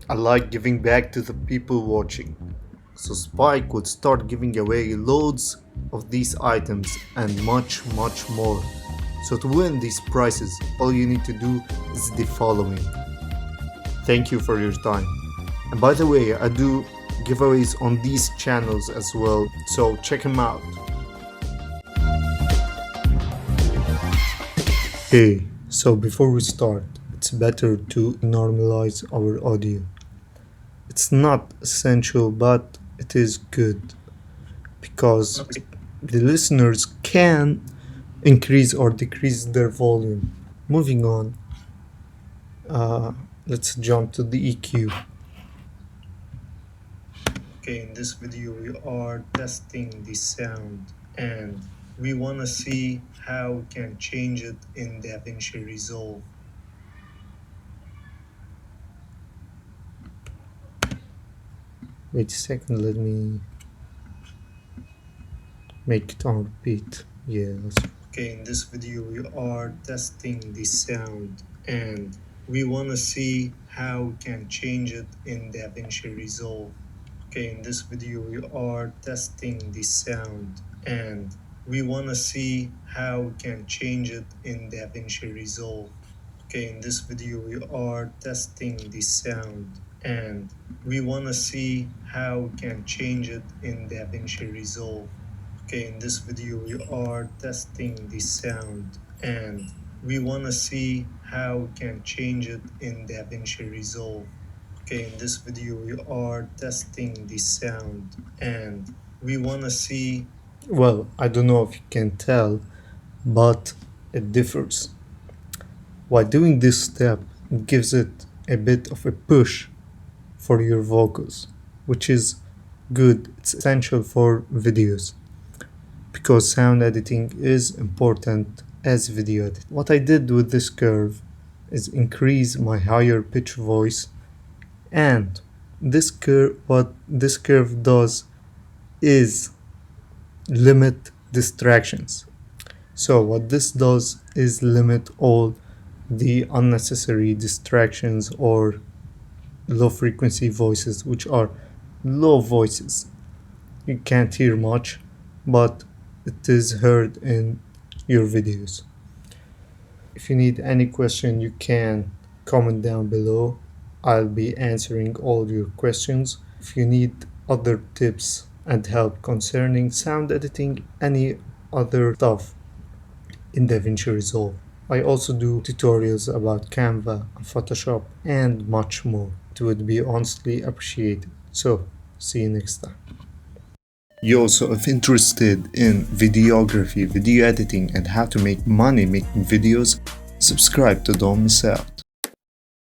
I like giving back to the people watching. So Spike would start giving away loads of these items and much more. So to win these prizes, all you need to do is the following. Thank you for your time. And by the way, I do giveaways on these channels as well, so check them out. Hey, so before we start, it's better to normalize our audio. It's not essential, but it is good because the listeners can increase or decrease their volume. Moving on, let's jump to the EQ. Okay, in this video we are testing the sound and we want to see how we can change it in DaVinci Resolve. Wait a second, let me make it on repeat. Okay, in this video we are testing the sound and we want to see how we can change it in DaVinci Resolve. Okay, in this video we are testing the sound and we want to see how we can change it in DaVinci Resolve. Okay, in this video we are testing the sound and we want to see how we can change it in DaVinci Resolve. Okay, in this video we are testing the sound and we want to see how we can change it in DaVinci Resolve. Okay, in this video we are testing the sound and we want to see... Well, I don't know if you can tell, but it differs. While doing this step, it gives it a bit of a push for your vocals, which is good. It's essential for videos because sound editing is important as video editing. What I did with this curve is increase my higher pitch voice, and what this curve does is limit distractions. So what this does is limit all the unnecessary distractions or low frequency voices, which are low voices. You can't hear much, but it is heard in your videos. If you need any question, you can comment down below. I'll be answering all your questions. If you need other tips and help concerning sound editing, any other stuff in DaVinci Resolve. I also do tutorials about Canva, Photoshop, and much more. It would be honestly appreciated. So, see you next time. You also, if interested in videography, video editing, and how to make money making videos, subscribe to don't miss out.